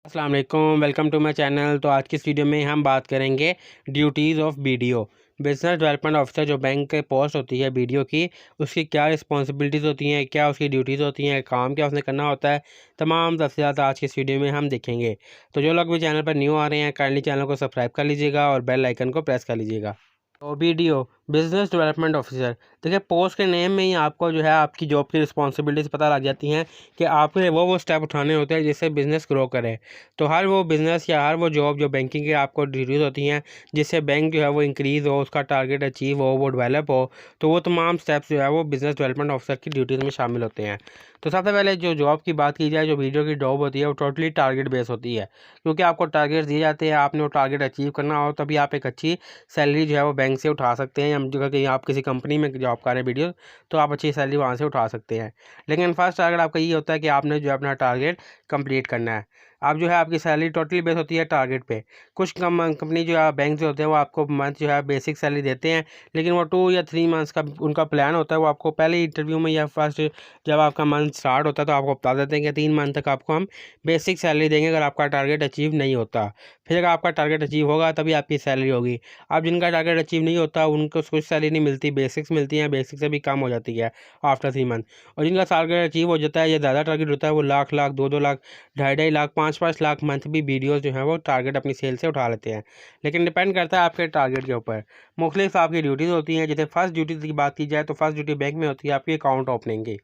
अस्सलाम वालेकुम, welcome to my channel. तो आज की इस वीडियो में हम बात करेंगे duties of BDO. Business development officer जो बैंक के पोस्ट होती है बीडीओ की, उसकी क्या रिस्पॉन्सिबिलिटीज़ होती हैं, क्या उसकी ड्यूटीज़ होती हैं, काम क्या उसने करना होता है, तमाम तफसीलात आज की इस वीडियो में हम देखेंगे। तो जो लोग भी चैनल पर न्यू आ रहे हैं, काइंडली चैनल को सब्सक्राइब कर लीजिएगा और बेल आइकन को प्रेस कर लीजिएगा। तो बीडीओ बिजनेस डेवलपमेंट ऑफिसर, देखिए पोस्ट के नेम में ही आपको जो है आपकी जॉब की रिस्पॉन्सिबिलिटीज़ पता लग जाती हैं कि आपने वो स्टेप उठाने होते हैं जिससे बिज़नेस ग्रो करे। तो हर वो बिज़नेस या हर वो जॉब जो बैंकिंग की आपको ड्यूटीज़ होती हैं जिससे बैंक जो है वो इंक्रीज़ हो, उसका टारगेट अचीव हो, वो डेवलप हो, तो वो तमाम स्टेप्स जो है वो बिज़नेस डेवलपमेंट ऑफिसर की ड्यूटीज़ में शामिल होते हैं। तो सबसे पहले जो जॉब की बात की जाए, जो वीडियो की जॉब होती है वो टोटली टारगेट बेस होती है, क्योंकि आपको टारगेट दिए जाते हैं, आपने वो टारगेट अचीव करना हो तभी आप एक अच्छी सैलरी जो है वो बैंक से उठा सकते हैं। या जो कि आप किसी कंपनी में जॉब कर रहे हैं वीडियो, तो आप अच्छी सैलरी वहाँ से उठा सकते हैं। लेकिन फर्स्ट टारगेट आपका ये होता है कि आपने जो है अपना टारगेट कंप्लीट करना है। आप जो है आपकी सैलरी टोटली बेस होती है टारगेट पे। कुछ कंपनी जो है बैंक जो होते हैं वो आपको मंथ जो है बेसिक सैलरी देते हैं, लेकिन वो 2 या 3 मंथ्स का उनका प्लान होता है। वो आपको पहले ही इंटरव्यू में या फर्स्ट जब आपका मंथ स्टार्ट होता है तो आपको बता देते हैं कि 3 मंथ तक आपको हम बेसिक सैलरी देंगे अगर आपका टारगेट अचीव नहीं होता। फिर अगर आपका टारगेट अचीव होगा तभी आपकी सैलरी होगी। अब जिनका टारगेट अचीव नहीं होता उनको कुछ सैलरी नहीं मिलती, बेसिक्स मिलती हैं, बेसिक से भी कम हो जाती है आफ्टर 3 मंथ। और जिनका टारगेट अचीव हो जाता है या ज़्यादा टारगेट होता है वो लाख लाख, 2-2 लाख, 2.5-2.5 लाख, 5-5 लाख मंथ भी वीडियोज़ जो हैं वो टारगेट अपनी सेल से उठा लेते हैं। लेकिन डिपेंड करता है आपके टारगेट के ऊपर। मुख्तलिफ आपकी ड्यूटीज़ होती हैं। जैसे फर्स्ट ड्यूटी की बात की जाए तो फर्स्ट ड्यूटी बैंक में होती है आपकी अकाउंट ओपनिंग की,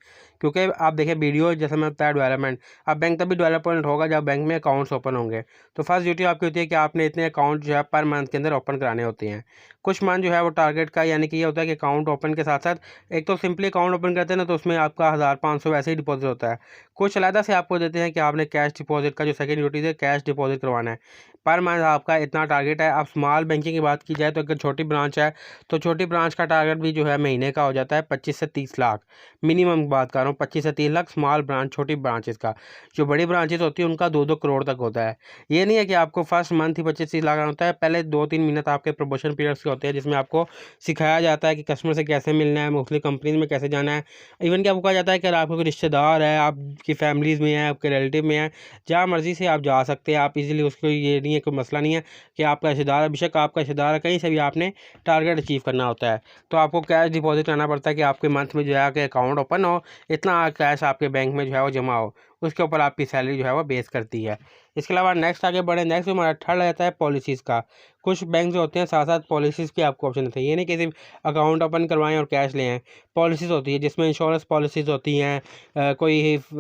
क्योंकि आप देखिए वीडियो जैसे मैं बताया डेवलपमेंट, अब बैंक तभी डेवलपमेंट होगा जब बैंक में अकाउंट्स ओपन होंगे। तो फर्स्ट ड्यूटी आपकी होती है कि आपने इतने अकाउंट जो है पर मंथ के अंदर ओपन कराने होते हैं। कुछ मंथ जो है वो टारगेट का यानी कि ये होता है कि अकाउंट ओपन के साथ साथ एक तो सिंपली अकाउंट ओपन करते हैं ना, तो उसमें आपका 1000-500 वैसे ही डिपॉजिट होता है। कुछ अलग से आपको देते हैं कि आपने कैश डिपॉजिट का जो सेकंड ड्यूटी है कैश डिपॉजिट करवाना है। पर मंथ आपका इतना टारगेट है। अब स्मॉल बैंकिंग की बात की जाए तो अगर छोटी ब्रांच है तो छोटी ब्रांच का टारगेट भी जो है महीने का हो जाता है 25 से 30 लाख। मिनिमम बात कर रहा हूँ 25 से 30 लाख स्मॉल ब्रांच, छोटी ब्रांचेस का। जो बड़ी ब्रांचेस होती है उनका 2-2 करोड़ तक होता है। ये नहीं है कि आपको फर्स्ट मंथ ही 25-30 लाख आना होता है। पहले 2-3 महीने तो आपके प्रमोशन पीरियड्स के होते हैं जिसमें आपको सिखाया जाता है कि कस्टमर से कैसे मिलना है, मुख्तलिफ कंपनीज में कैसे जाना है। इवन कि आपको कहा जाता है कि अगर आपको कोई रिश्तेदार है, आपकी फैमिलीज़ में है, आपके रिलेटिव में है, जहाँ मर्ज़ी से आप जा सकते हैं। आप इजीली उसको, ये नहीं है, कोई मसला नहीं है कि आपका रिश्तेदार है, बेशक आपका रिश्तेदार है, कहीं से भी आपने टारगेट अचीव करना होता है। तो आपको कैश डिपॉजिट करना पड़ता है कि आपके मंथ में जो है कि अकाउंट ओपन हो, इतना कैश आपके बैंक में जो है वो जमा हो, उसके ऊपर आपकी सैलरी जो है वो बेस करती है। इसके अलावा नेक्स्ट आगे बढ़े, नेक्स्ट हमारा थर्ड आ जाता है पॉलिसीज़ का। कुछ बैंक जो होते हैं साथ साथ पॉलिसीज़ के आपको ऑप्शन होते हैं। ये नहीं कि सिर्फ अकाउंट ओपन करवाएं और कैश लें। पॉलिसीज़ होती है जिसमें इंश्योरेंस पॉलिसीज़ होती हैं,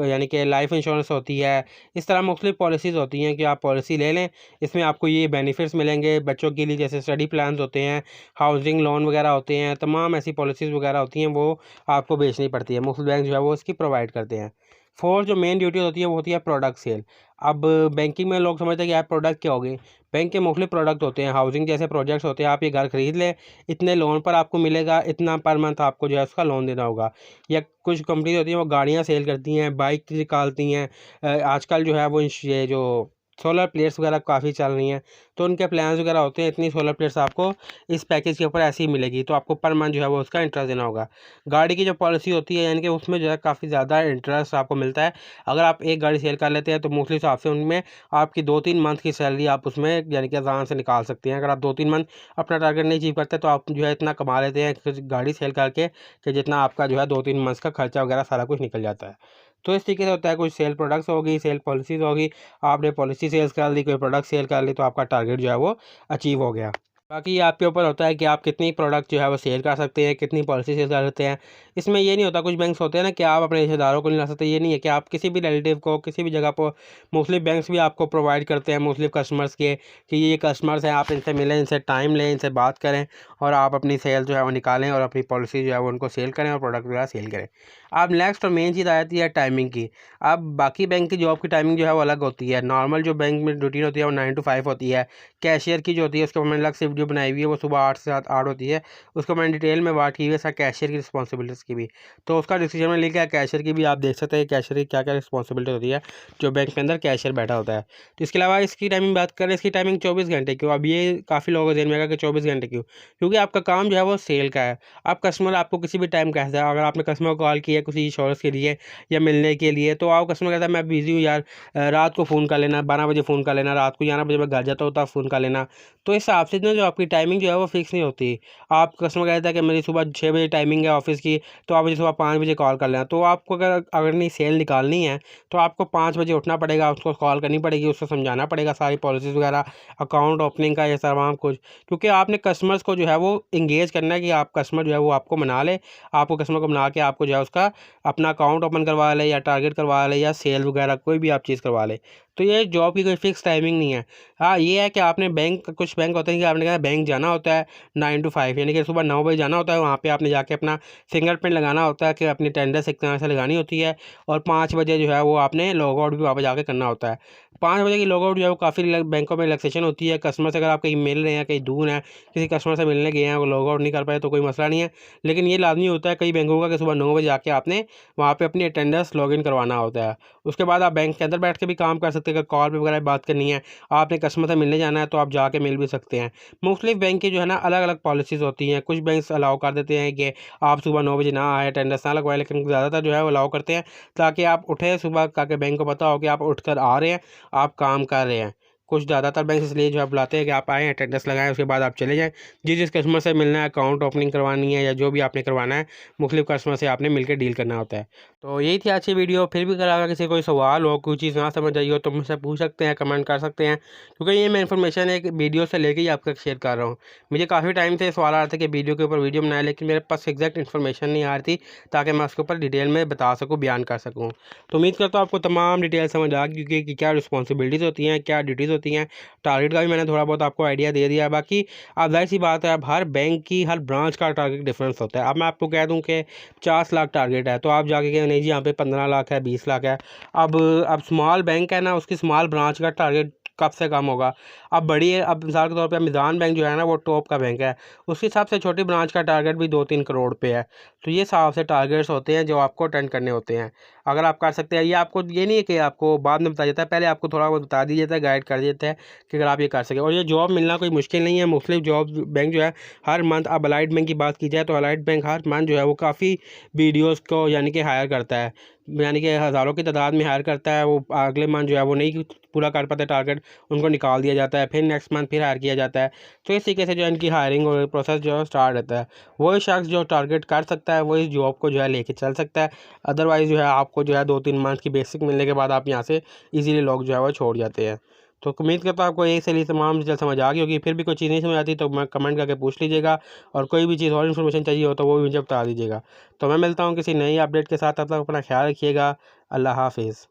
यानी कि लाइफ इंश्योरेंस होती है। इस तरह मुख्तलिफ पॉलिसीज़ होती हैं कि आप पॉलिसी ले लें, इसमें आपको ये बेनिफिट्स मिलेंगे। बच्चों के लिए जैसे स्टडी प्लान्स होते हैं, हाउसिंग लोन वगैरह होते हैं, तमाम ऐसी पॉलिसीज़ वगैरह होती हैं, वो आपको बेचनी पड़ती है। मुख्तलिफ बैंक जो है वो इसकी प्रोवाइड करते हैं। फोर्थ जो मेन ड्यूटी होती है वो होती है प्रोडक्ट सेल। अब बैंकिंग में लोग समझते हैं कि यार प्रोडक्ट क्या होगी। बैंक के मुख्तलिफ प्रोडक्ट होते हैं, हाउसिंग जैसे प्रोजेक्ट्स होते हैं। आप ये घर खरीद लें, इतने लोन पर आपको मिलेगा, इतना पर मंथ आपको जो है उसका लोन देना होगा। या कुछ कंपनी होती हैं वो गाड़ियाँ सेल करती हैं, बाइक निकालती हैं। आजकल जो है वो ये जो सोलर प्लेट्स वगैरह काफ़ी चल रही हैं, तो उनके प्लान्स वगैरह होते हैं। इतनी सोलर प्लेट्स आपको इस पैकेज के ऊपर ऐसे ही मिलेगी, तो आपको पर मंथ जो है वो उसका इंटरेस्ट देना होगा। गाड़ी की जो पॉलिसी होती है यानी कि उसमें जो है काफ़ी ज़्यादा इंटरेस्ट आपको मिलता है। अगर आप एक गाड़ी सेल कर लेते हैं तो मुख्तलिफ हिसाब से उनमें आपकी 2-3 मंथ की सैलरी आप उसमें यानी कि आराम से निकाल सकते हैं। अगर आप 2-3 मंथ अपना टारगेट नहीं अचीव करते तो आप जो है इतना कमा लेते हैं कुछ गाड़ी सेल करके कि जितना आपका जो है 2-3 मंथ्स का खर्चा वगैरह सारा कुछ निकल जाता है। तो इस तरीके से होता है, कुछ सेल प्रोडक्ट्स होगी, सेल पॉलिसीज़ होगी। आपने पॉलिसी सेल्स कर ली, कोई प्रोडक्ट सेल कर ली, तो आपका टारगेट जो है वो अचीव हो गया। बाकी ये आपके ऊपर होता है कि आप कितनी प्रोडक्ट जो है वो सेल कर सकते हैं, कितनी पॉलिसी सेल कर सकते हैं। इसमें ये नहीं होता, कुछ बैंक्स होते हैं ना कि आप अपने रिश्तेदारों को नहीं ला सकते। ये नहीं है कि आप किसी भी रिलेटिव को किसी भी जगह पर, मुख्तलिफ बैंक्स भी आपको प्रोवाइड करते हैं मुख्तलिफ कस्टमर्स के कि ये कस्टमर्स हैं, आप इनसे मिलें, इनसे टाइम लें, इनसे बात करें और आप अपनी सेल जो है वो निकालें और अपनी पॉलिसी जो है वो उनको सेल करें और प्रोडक्ट वगैरह सेल करें। अब नेक्स्ट और मेन चीज़ आ जाती है टाइमिंग की। अब बाकी बैंक की जॉब की टाइमिंग जो है वो अलग होती है। नॉर्मल जो बैंक में रूटीन होती है वो 9 to 5 होती है। कैशियर की जो होती है उसके ऊपर अलग से वीडियो बनाई हुई है वो सुबह 8 से 8 होती है, उसको मैंने डिटेल में बात की हुई है सर कैशियर की रिस्पॉन्सिबिलिटीज़ की भी। तो उसका डिस्क्रिप्शन में लिखा है कैशियर की भी, आप देख सकते हैं कैशियर की क्या क्या रिस्पॉन्सिबिलिटी होती है जो बैंक के अंदर कैशियर बैठा होता है। तो इसके अलावा इसकी टाइमिंग बात करें, इसकी टाइमिंग 24 घंटे क्यों? अब ये काफ़ी लोगों को ध्यान में आएगा कि 24 घंटे क्यों? क्योंकि आपका काम जो है वो सेल का है। आप कस्टमर आपको किसी भी टाइम कह सकता है, अगर आपने कस्टमर को कॉल किया किसी इंश्योरेंस के लिए या मिलने के लिए, तो आप कस्टमर कहता है मैं बिज़ी हूँ यार, रात को फ़ोन कर लेना, 12 बजे फ़ोन कर लेना, रात को 11 बजे मैं घर जाता हूँ तब फ़ोन कर लेना। तो इस हिसाब से ना जो आपकी टाइमिंग जो है वो फिक्स नहीं होती। आप कस्टमर कहता है कि मेरी सुबह 6 बजे टाइमिंग है ऑफ़िस की, तो आप मुझे सुबह 5 बजे कॉल कर लेना। तो आपको अगर अगर नहीं सेल निकालनी है तो आपको 5 बजे उठना पड़ेगा, उसको कॉल करनी पड़ेगी, उसको समझाना पड़ेगा सारी पॉलिसीज़ वगैरह, अकाउंट ओपनिंग का ये तमाम कुछ। क्योंकि आपने कस्टमर्स को जो है वो एंगेज करना है कि आप कस्टमर जो है वो आपको मना ले, आपको कस्टमर को मना के आपको जो है उसका अपना अकाउंट ओपन करवा ले या टारगेट करवा ले या सेल वगैरह कोई भी आप चीज़ करवा ले। तो ये जॉब की कोई फ़िक्स टाइमिंग नहीं है। हाँ, ये है कि आपने बैंक, कुछ बैंक होते हैं कि आपने कहा बैंक जाना होता है 9 to 5, यानी कि सुबह 9 बजे जाना होता है, वहाँ पे आपने जाके अपना फिंगरप्रिंट लगाना होता है कि अपनी अटेंडेंस एक तरह से लगानी होती है, और 5 बजे जो है वो आपने लॉग आउट भी वहाँ पे जाके करना होता है। 5 बजे की लॉग आउट जो है वो काफ़ी बैंकों में रिलैक्सेशन होती है। कस्टमर से अगर आप कहीं मिल रहे हैं, कहीं दूर हैं, किसी कस्टमर से मिलने गए हैं, वो लॉग आउट नहीं कर पाए तो कोई मसला नहीं है। लेकिन ये लाज़मी होता है कई बैंकों का कि सुबह 9 बजे आके आपने वहाँ पे अपनी अटेंडेंस लॉगिन करवाना होता है। उसके बाद आप बैंक के अंदर बैठ के भी काम कर सकते हैं। अगर कॉल पे वगैरह बात करनी है, आपने कस्टमर से मिलने जाना है, तो आप जाके मिल भी सकते हैं। मुख्तलिफ बैंक की जो है ना अलग-अलग पॉलिसीज़ होती हैं। कुछ बैंक्स अलाउ कर देते हैं कि आप सुबह 9 बजे ना आए, अटेंडेंस ना लगवाएँ, लेकिन ज़्यादातर जो है वो अलाउ करते हैं ताकि आप उठें सुबह, ताकि बैंक को पता हो कि आप उठकर आ रहे हैं, आप काम कर रहे हैं। कुछ ज़्यादातर बैंक इसलिए जो है बुलाते हैं कि आप आएँ, अटेंडेंस लगाएँ, उसके बाद आप चले जाएँ। जिस कस्टमर से मिलना है, अकाउंट ओपनिंग करवानी है या जो भी आपने करवाना है, मुख्तलिफ कस्टमर से आपने मिलकर डील करना होता है। तो यही थी आज की वीडियो। फिर भी अगर आगे किसी कोई सवाल हो, कोई चीज़ ना समझ आई हो, तो मुझसे पूछ सकते हैं, कमेंट कर सकते हैं, क्योंकि ये मैं इन्फॉर्मेशन एक वीडियो से लेके ही आपके साथ शेयर कर रहा हूँ। मुझे काफ़ी टाइम से सवाल आ रहा था कि वीडियो के ऊपर वीडियो बनाए, लेकिन मेरे पास एग्जैक्ट इन्फॉर्मेशन नहीं आ रही थी ताकि मैं उसके ऊपर डिटेल में बता सकूँ, बयान कर सकूँ। तो उम्मीद करता हूँ आपको तमाम डिटेल समझ आ गई कि क्या रिस्पॉन्सिबिलिटीज़ होती हैं, क्या ड्यूटीज़ होती हैं। टारगेट का भी मैंने थोड़ा बहुत आपको आइडिया दे दिया है। बाकी अब ज़ाहिर-सी बात है, अब हर बैंक की, हर ब्रांच का टारगेट डिफरेंस होता है। अब मैं आपको कह दूँ कि 50 लाख टारगेट है, तो आप जाके कहें नहीं जी यहाँ पे 15 लाख है, 20 लाख है। अब स्मॉल बैंक है ना, उसकी स्मॉल ब्रांच का टारगेट कब से कम होगा। अब बड़ी है, अब मिसाल के तौर पे मिज़ान बैंक जो है ना वो टॉप का बैंक है, उसके हिसाब से छोटी ब्रांच का टारगेट भी 2-3 करोड़ पे है। तो ये हिसाब से टारगेट्स होते हैं जो आपको अटेंड करने होते हैं। अगर आप कर सकते हैं, ये आपको ये नहीं है कि आपको बाद में बताया जाता है, पहले आपको थोड़ा बहुत बता दिया जाता है, गाइड कर दिया जाता है कि अगर आप ये कर सकें। और ये जॉब मिलना कोई मुश्किल नहीं है। मुख्तलिफ जॉब बैंक जो है हर मंथ, अब अलाइड बैंक की बात की जाए तो अलाइड बैंक हर मंथ जो है वो काफ़ी बीडीओज़ को यानी कि हायर करता है, यानी कि हज़ारों की तादाद में हायर करता है। वो अगले मंथ जो है वो नहीं पूरा कर पाते टारगेट, उनको निकाल दिया जाता है, फिर नेक्स्ट मंथ फिर हायर किया जाता है। तो इस तरीके से जो है इनकी हायरिंग और प्रोसेस जो है स्टार्ट रहता है। वही शख्स जो टारगेट कर सकता है वो इस जॉब को जो है लेके चल सकता है। अदरवाइज़ जो है आपको जो है 2-3 मंथ की बेसिक मिलने के बाद आप यहाँ से ईज़िली लोग जो है वो छोड़ जाते हैं। तो उम्मीद करता हूँ आपको एक से लिए तमाम डिटेल समझ आ गई होगी। फिर भी कोई चीज़ नहीं समझ आती तो मैं कमेंट करके पूछ लीजिएगा, और कोई भी चीज़ और इन्फॉर्मेशन चाहिए हो तो वो भी मुझे बता दीजिएगा। तो मैं मिलता हूँ किसी नई अपडेट के साथ, तब तक अपना ख्याल रखिएगा। अल्लाह हाफ़िज़।